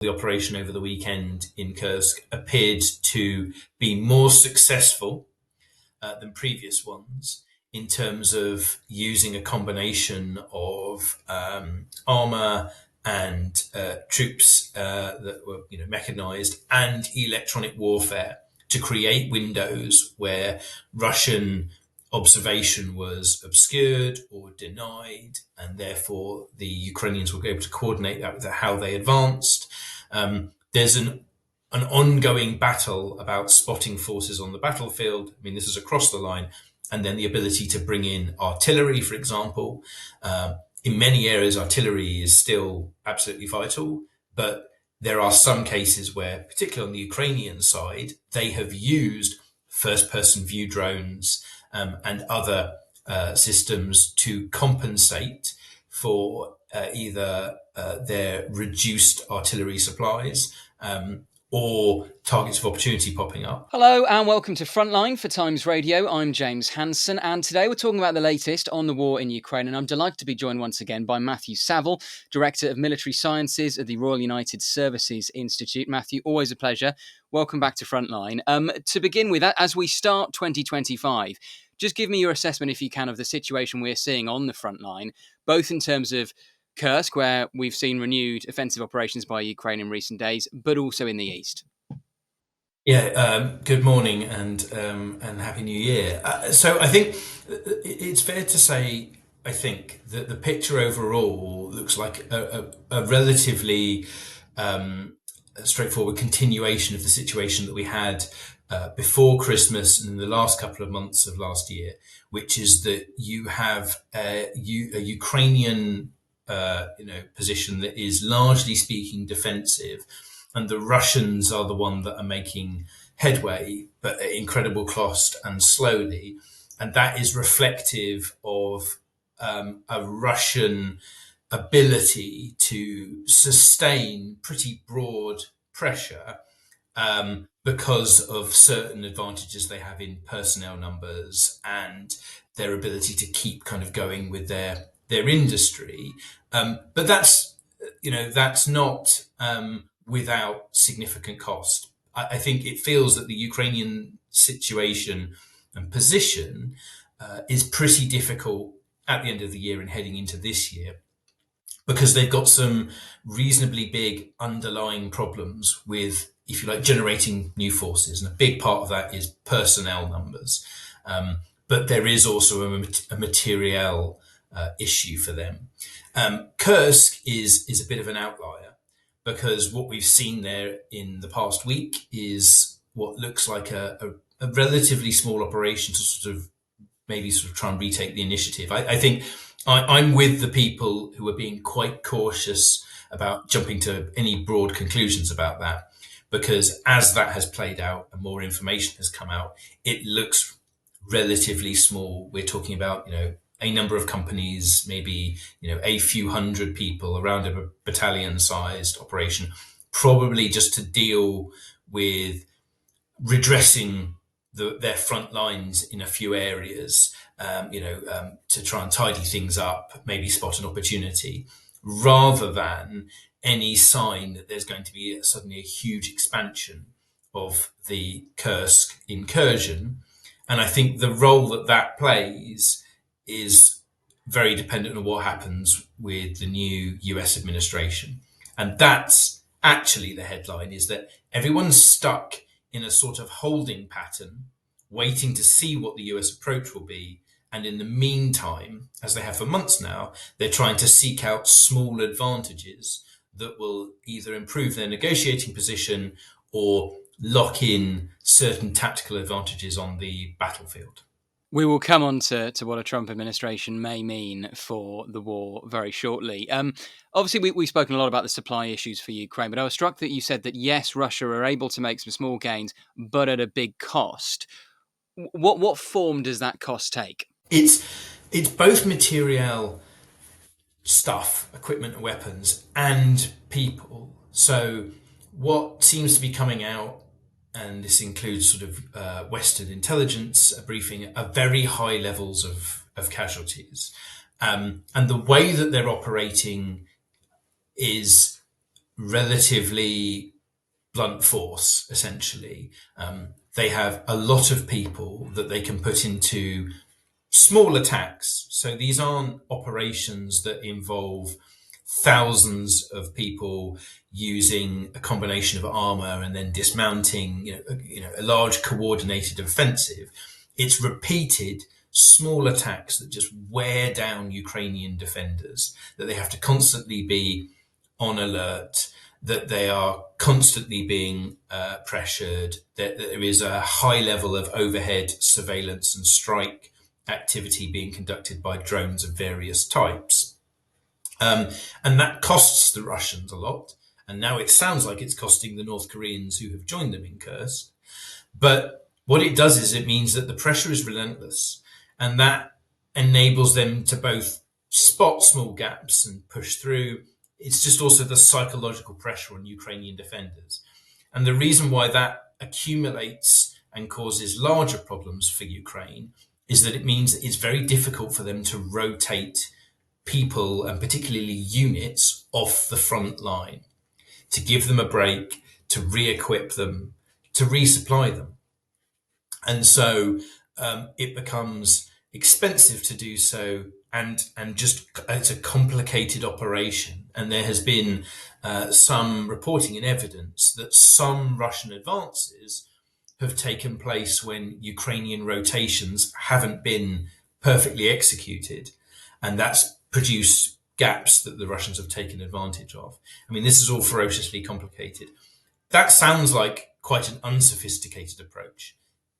the operation over the weekend in Kursk appeared to be more successful than previous ones in terms of using a combination of armor and troops that were mechanized and electronic warfare to create windows where Russian observation was obscured or denied, and therefore the Ukrainians were able to coordinate that with how they advanced. There's an ongoing battle about spotting forces on the battlefield. I mean, this is across the line, and then the ability to bring in artillery, for example. In many areas, artillery is still absolutely vital, but there are some cases where, particularly on the Ukrainian side, they have used first-person view drones and other systems to compensate for either their reduced artillery supplies or targets of opportunity popping up. Hello and welcome to Frontline for Times Radio. I'm James Hanson, and today we're talking about the latest on the war in Ukraine, and I'm delighted to be joined once again by Matthew Savill, Director of Military Sciences at the Royal United Services Institute. Matthew, always a pleasure. Welcome back to Frontline. To begin with, as we start 2025, just give me your assessment, if you can, of the situation we're seeing on the front line, both in terms of Kursk, where we've seen renewed offensive operations by Ukraine in recent days, but also in the east. Yeah, good morning and Happy New Year. So I think it's fair to say, I think, that the picture overall looks like a relatively straightforward continuation of the situation that we had before Christmas and in the last couple of months of last year, which is that you have a Ukrainian position that is largely speaking defensive, and the Russians are the one that are making headway, but at incredible cost and slowly. And that is reflective of a Russian ability to sustain pretty broad pressure because of certain advantages they have in personnel numbers and their ability to keep kind of going with their industry. But that's not without significant cost. I think it feels that the Ukrainian situation and position is pretty difficult at the end of the year and heading into this year, because they've got some reasonably big underlying problems with, if you like, generating new forces. And a big part of that is personnel numbers. But there is also a materiel issue for them. Kursk is a bit of an outlier, because what we've seen there in the past week is what looks like a relatively small operation to sort of try and retake the initiative. I think I'm with the people who are being quite cautious about jumping to any broad conclusions about that, because as that has played out and more information has come out, it looks relatively small. We're talking about, a number of companies, maybe, a few hundred people, around a battalion-sized operation, probably just to deal with redressing their front lines in a few areas, to try and tidy things up, maybe spot an opportunity, rather than any sign that there's going to be suddenly a huge expansion of the Kursk incursion. And I think the role that plays is very dependent on what happens with the new US administration. And that's actually the headline, is that everyone's stuck in a sort of holding pattern, waiting to see what the US approach will be. And in the meantime, as they have for months now, they're trying to seek out small advantages that will either improve their negotiating position or lock in certain tactical advantages on the battlefield. We will come on to what a Trump administration may mean for the war very shortly. Obviously, we've spoken a lot about the supply issues for Ukraine, but I was struck that you said that, yes, Russia are able to make some small gains, but at a big cost. What form does that cost take? It's both material stuff, equipment and weapons, and people. So what seems to be coming out, and this includes sort of Western intelligence briefing, are very high levels of casualties. And the way that they're operating is relatively blunt force, essentially. They have a lot of people that they can put into small attacks. So these aren't operations that involve thousands of people using a combination of armor and then dismounting, a large coordinated offensive. It's repeated small attacks that just wear down Ukrainian defenders, that they have to constantly be on alert, that they are constantly being pressured, that there is a high level of overhead surveillance and strike activity being conducted by drones of various types. And that costs the Russians a lot. And now it sounds like it's costing the North Koreans who have joined them in Kursk. But what it does is it means that the pressure is relentless, and that enables them to both spot small gaps and push through. It's just also the psychological pressure on Ukrainian defenders. And the reason why that accumulates and causes larger problems for Ukraine is that it means that it's very difficult for them to rotate people, and particularly units, off the front line, to give them a break, to re-equip them, to resupply them. And so it becomes expensive to do so, and just it's a complicated operation. And there has been some reporting and evidence that some Russian advances have taken place when Ukrainian rotations haven't been perfectly executed, and that's produced gaps that the Russians have taken advantage of. I mean, this is all ferociously complicated. That sounds like quite an unsophisticated approach.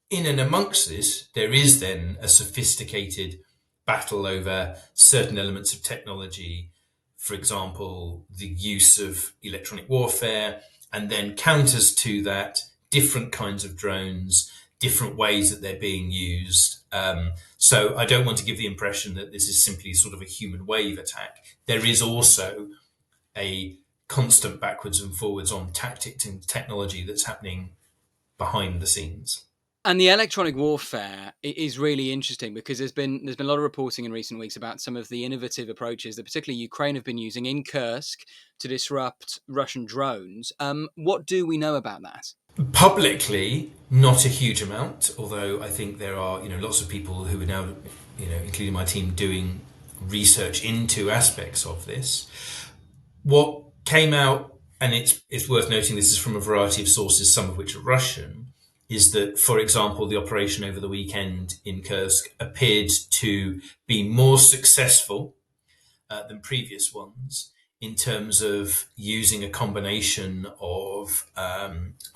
In and amongst this, there is then a sophisticated battle over certain elements of technology, for example, the use of electronic warfare, and then counters to that, different kinds of drones, different ways that they're being used. So I don't want to give the impression that this is simply sort of a human wave attack. There is also a constant backwards and forwards on tactics and technology that's happening behind the scenes. And the electronic warfare is really interesting because there's been a lot of reporting in recent weeks about some of the innovative approaches that particularly Ukraine have been using in Kursk to disrupt Russian drones. What do we know about that? Publicly, not a huge amount, although I think there are, lots of people who are now, including my team, doing research into aspects of this. What came out, and it's worth noting this is from a variety of sources, some of which are Russian, is that, for example, the operation over the weekend in Kursk appeared to be more successful than previous ones in terms of using a combination of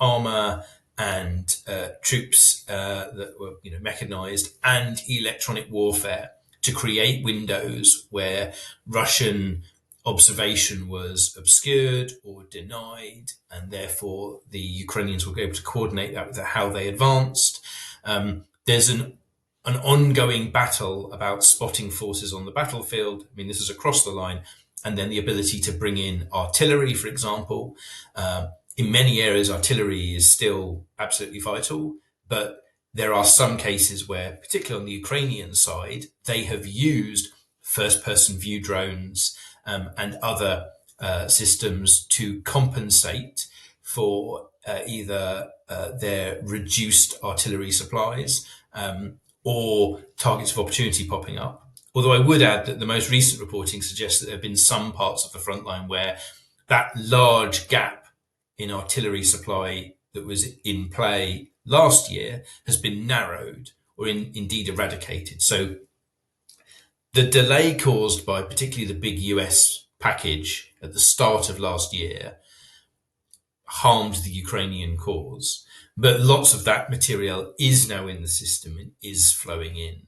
armor and troops that were mechanized and electronic warfare to create windows where Russian observation was obscured or denied, and therefore the Ukrainians were able to coordinate that with how they advanced. There's an ongoing battle about spotting forces on the battlefield. I mean, this is across the line, and then the ability to bring in artillery, for example. In many areas, artillery is still absolutely vital, but there are some cases where, particularly on the Ukrainian side, they have used first-person view drones and other systems to compensate for either their reduced artillery supplies or targets of opportunity popping up. Although I would add that the most recent reporting suggests that there have been some parts of the front line where that large gap in artillery supply that was in play last year has been narrowed or indeed eradicated. So the delay caused by particularly the big US package at the start of last year harmed the Ukrainian cause, but lots of that material is now in the system and is flowing in.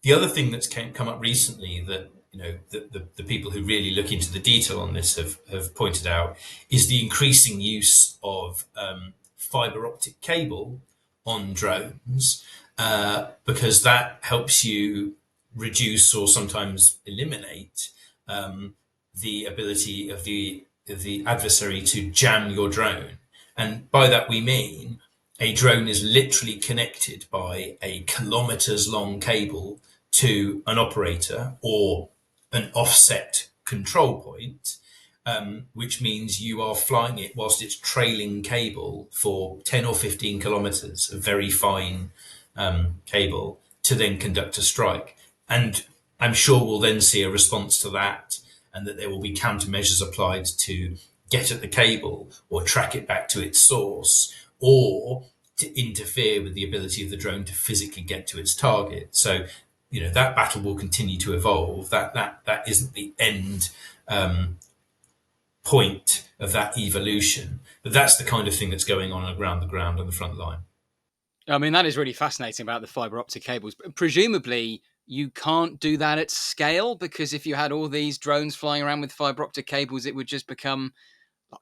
The other thing that's come up recently that the people who really look into the detail on this have pointed out is the increasing use of fiber optic cable on drones, because that helps you reduce or sometimes eliminate the ability of the adversary to jam your drone. And by that we mean a drone is literally connected by a kilometers long cable to an operator or an offset control point. which means you are flying it whilst it's trailing cable for 10 or 15 kilometers of very fine cable to then conduct a strike. And I'm sure we'll then see a response to that, and that there will be countermeasures applied to get at the cable or track it back to its source, or to interfere with the ability of the drone to physically get to its target. So, that battle will continue to evolve. That isn't the end point of that evolution, but that's the kind of thing that's going on around the ground on the front line. I mean, that is really fascinating about the fibre optic cables. Presumably, you can't do that at scale, because if you had all these drones flying around with fibre optic cables, it would just become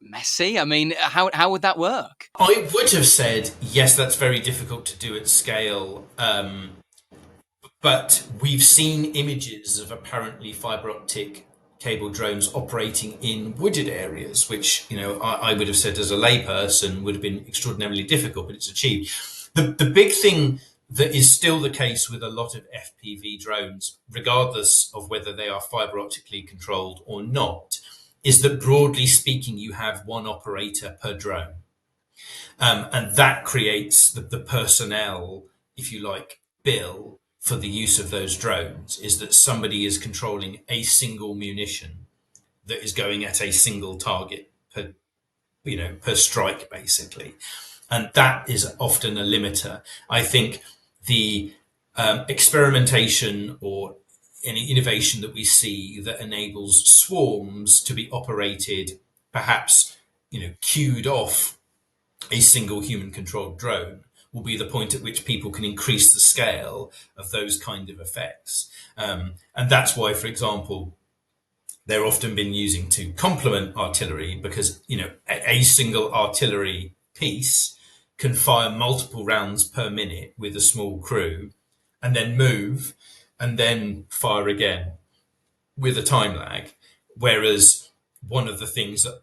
messy. I mean, how would that work? I would have said, yes, that's very difficult to do at scale. But we've seen images of apparently fibre optic cable drones operating in wooded areas, which, I would have said as a layperson would have been extraordinarily difficult, but it's achieved. The big thing that is still the case with a lot of FPV drones, regardless of whether they are fibre optically controlled or not, is that broadly speaking, you have one operator per drone. And that creates the personnel, if you like, bill for the use of those drones, is that somebody is controlling a single munition that is going at a single target per strike, basically. And that is often a limiter. I think the experimentation or any innovation that we see that enables swarms to be operated, perhaps, queued off a single human controlled drone, will be the point at which people can increase the scale of those kind of effects. And that's why, for example, they're often been using to complement artillery, because, a single artillery piece can fire multiple rounds per minute with a small crew, and then move and then fire again with a time lag. Whereas one of the things that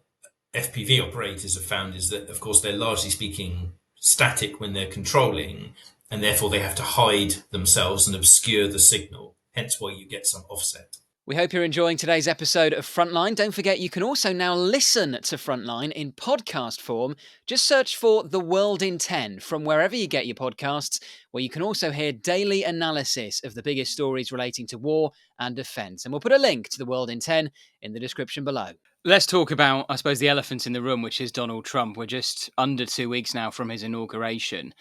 FPV operators have found is that, of course, they're largely speaking static when they're controlling, and therefore they have to hide themselves and obscure the signal, hence why you get some offset. We hope you're enjoying today's episode of Frontline. Don't forget, you can also now listen to Frontline in podcast form. Just search for The World in 10 from wherever you get your podcasts, where you can also hear daily analysis of the biggest stories relating to war and defence. And we'll put a link to The World in 10 in the description below. Let's talk about, I suppose, the elephant in the room, which is Donald Trump. We're just under 2 weeks now from his inauguration.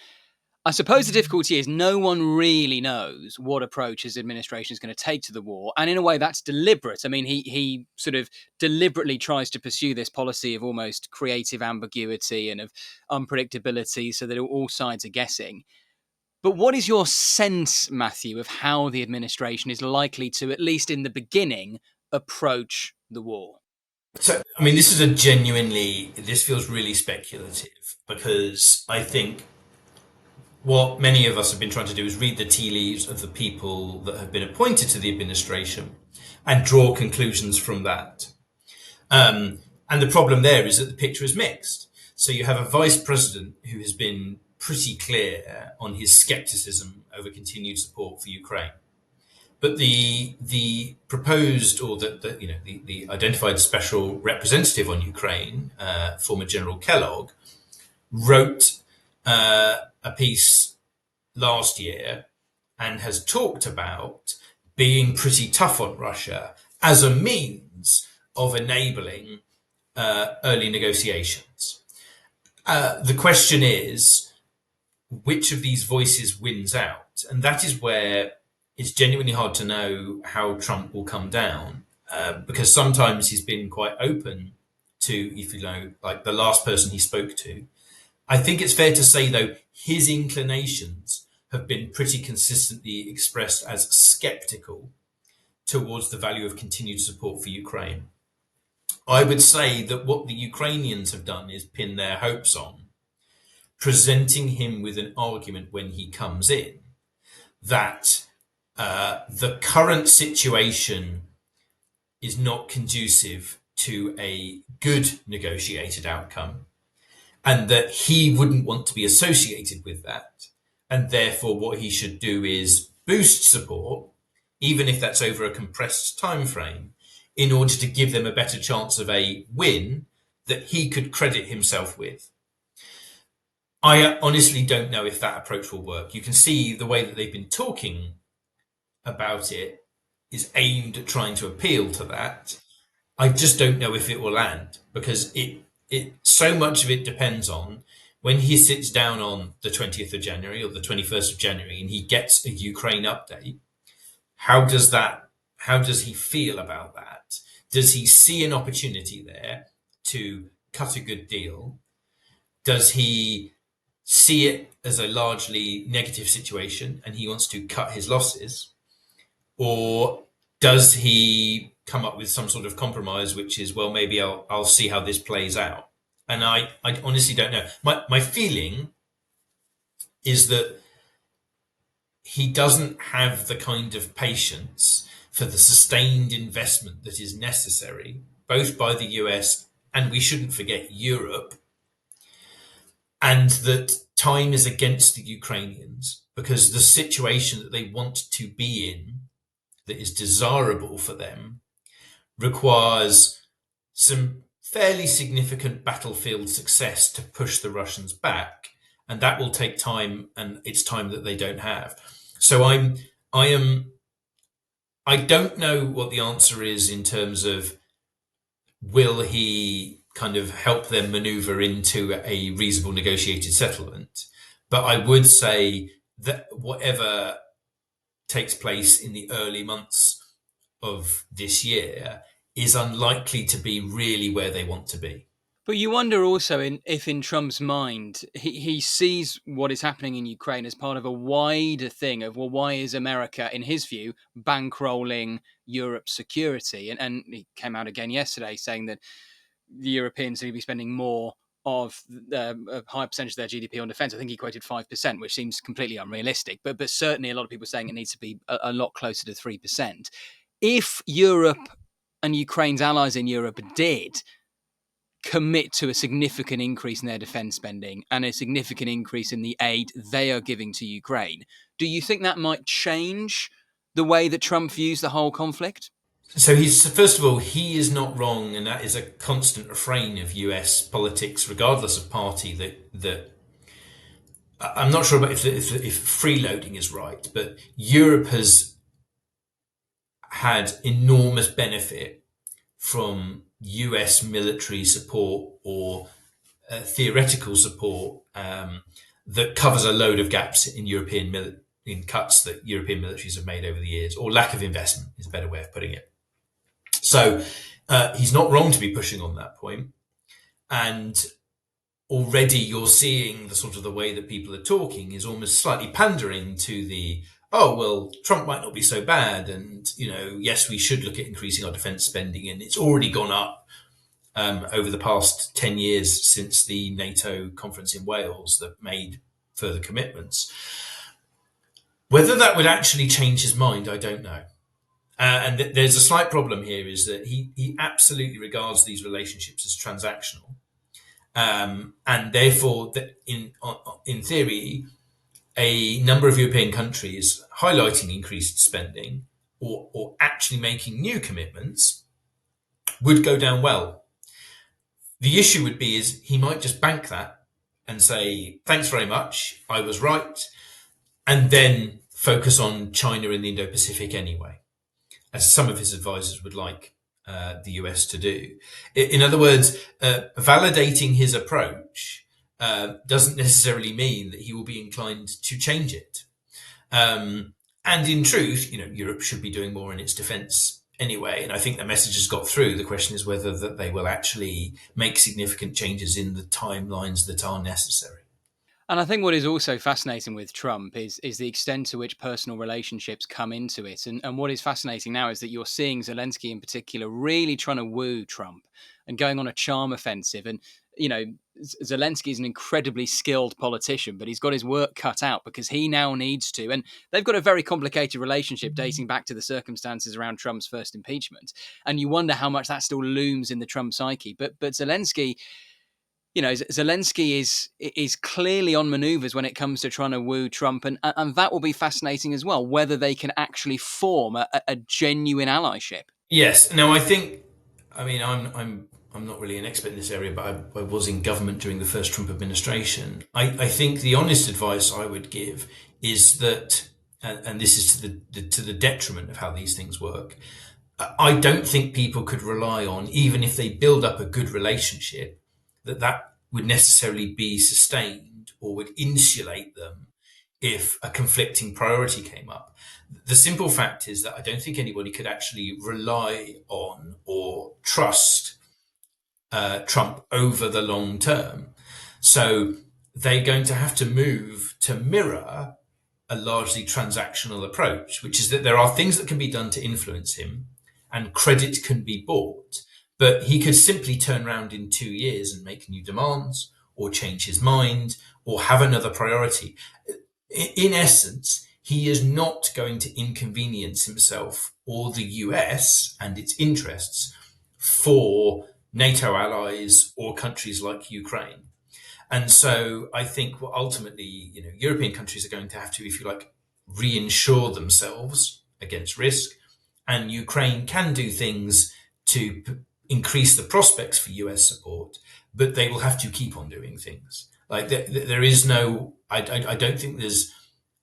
I suppose the difficulty is no one really knows what approach his administration is going to take to the war. And in a way, that's deliberate. I mean, he sort of deliberately tries to pursue this policy of almost creative ambiguity and of unpredictability so that all sides are guessing. But what is your sense, Matthew, of how the administration is likely to, at least in the beginning, approach the war? So, I mean, this feels really speculative, because I think what many of us have been trying to do is read the tea leaves of the people that have been appointed to the administration and draw conclusions from that. And the problem there is that the picture is mixed. So you have a vice president who has been pretty clear on his skepticism over continued support for Ukraine. But the proposed, or the identified special representative on Ukraine, former General Kellogg, wrote a piece last year and has talked about being pretty tough on Russia as a means of enabling early negotiations. The question is, which of these voices wins out? And that is where it's genuinely hard to know how Trump will come down, because sometimes he's been quite open to, if you know, like the last person he spoke to. I think it's fair to say, though, his inclinations have been pretty consistently expressed as skeptical towards the value of continued support for Ukraine. I would say that what the Ukrainians have done is pin their hopes on presenting him with an argument when he comes in that the current situation is not conducive to a good negotiated outcome, and that he wouldn't want to be associated with that. And therefore, what he should do is boost support, even if that's over a compressed time frame, in order to give them a better chance of a win that he could credit himself with. I honestly don't know if that approach will work. You can see the way that they've been talking about it is aimed at trying to appeal to that. I just don't know if it will land, because it so much of it depends on when he sits down on the 20th of January or the 21st of January and he gets a Ukraine update. How does he feel about that? Does he see an opportunity there to cut a good deal? Does he see it as a largely negative situation and he wants to cut his losses? Or does he come up with some sort of compromise, which is, well, maybe I'll see how this plays out? And I honestly don't know. My feeling is that he doesn't have the kind of patience for the sustained investment that is necessary, both by the US and, we shouldn't forget, Europe, and that time is against the Ukrainians, because the situation that they want to be in, that is desirable for them, requires some fairly significant battlefield success to push the Russians back, and that will take time, and it's time that they don't have. So I don't know what the answer is in terms of, will he kind of help them maneuver into a reasonable negotiated settlement? But I would say that whatever takes place in the early months of this year is unlikely to be really where they want to be. But you wonder also if in Trump's mind, he sees what is happening in Ukraine as part of a wider thing of, well, why is America, in his view, bankrolling Europe's security? And he came out again yesterday saying that the Europeans need to be spending more of a high percentage of their GDP on defence. I think he quoted 5%, which seems completely unrealistic. But certainly a lot of people are saying it needs to be a lot closer to 3%. If Europe and Ukraine's allies in Europe did commit to a significant increase in their defence spending and a significant increase in the aid they are giving to Ukraine, do you think that might change the way that Trump views the whole conflict? So first of all, he is not wrong, and that is a constant refrain of US politics, regardless of party. That I'm not sure about if freeloading is right, but Europe has had enormous benefit from US military support or theoretical support that covers a load of gaps in in cuts that European militaries have made over the years, or lack of investment is a better way of putting it. So he's not wrong to be pushing on that point. And already you're seeing the sort of the way that people are talking is almost slightly pandering to the, oh, well, Trump might not be so bad. And, yes, we should look at increasing our defense spending. And it's already gone up over the past 10 years since the NATO conference in Wales that made further commitments. Whether that would actually change his mind, I don't know. And there's a slight problem here, is that he absolutely regards these relationships as transactional. And therefore, in theory, a number of European countries highlighting increased spending or actually making new commitments would go down well. The issue would be is he might just bank that and say, thanks very much, I was right, and then focus on China and the Indo-Pacific anyway, as some of his advisors would like the US to do. In other words, validating his approach doesn't necessarily mean that he will be inclined to change it. And in truth, Europe should be doing more in its defence anyway. And I think the message has got through. The question is whether that they will actually make significant changes in the timelines that are necessary. And I think what is also fascinating with Trump is the extent to which personal relationships come into it. And what is fascinating now is that you're seeing Zelensky in particular really trying to woo Trump and going on a charm offensive. And, Zelensky is an incredibly skilled politician, but he's got his work cut out because he now needs to. And they've got a very complicated relationship dating back to the circumstances around Trump's first impeachment. And you wonder how much that still looms in the Trump psyche. But Zelensky... Zelensky is clearly on maneuvers when it comes to trying to woo Trump, and that will be fascinating as well, whether they can actually form a genuine allyship. Yes. Now, I'm not really an expert in this area, but I was in government during the first Trump administration. I think the honest advice I would give is that, and this is to the detriment of how these things work. I don't think people could rely on, even if they build up a good relationship, that would necessarily be sustained or would insulate them if a conflicting priority came up. The simple fact is that I don't think anybody could actually rely on or trust Trump over the long term. So they're going to have to move to mirror a largely transactional approach, which is that there are things that can be done to influence him and credit can be bought, but he could simply turn around in 2 years and make new demands or change his mind or have another priority. In essence, he is not going to inconvenience himself or the US and its interests for NATO allies or countries like Ukraine. And so I think ultimately, European countries are going to have to, if you like, reinsure themselves against risk. And Ukraine can do things to increase the prospects for US support, but they will have to keep on doing things. Like there is no, I don't think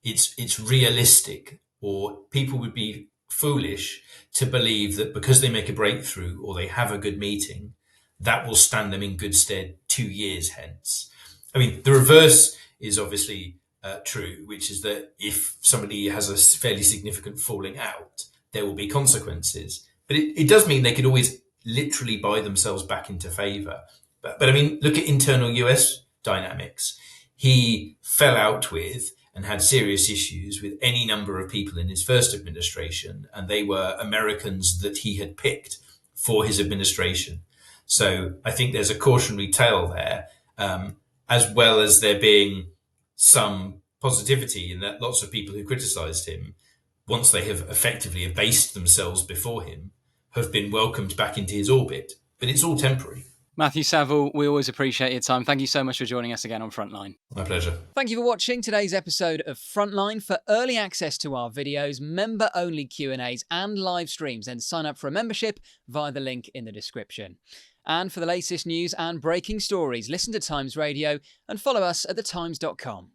it's realistic, or people would be foolish to believe that because they make a breakthrough or they have a good meeting, that will stand them in good stead 2 years hence. I mean, the reverse is obviously true, which is that if somebody has a fairly significant falling out, there will be consequences. But it does mean they could always literally buy themselves back into favour. But I mean, look at internal US dynamics. He fell out with and had serious issues with any number of people in his first administration, and they were Americans that he had picked for his administration. So I think there's a cautionary tale there, as well as there being some positivity in that lots of people who criticised him, once they have effectively abased themselves before him, have been welcomed back into his orbit. But it's all temporary. Matthew Savill, we always appreciate your time. Thank you so much for joining us again on Frontline. My pleasure. Thank you for watching today's episode of Frontline. For early access to our videos, member-only Q&As and live streams, then sign up for a membership via the link in the description. And for the latest news and breaking stories, listen to Times Radio and follow us at thetimes.com.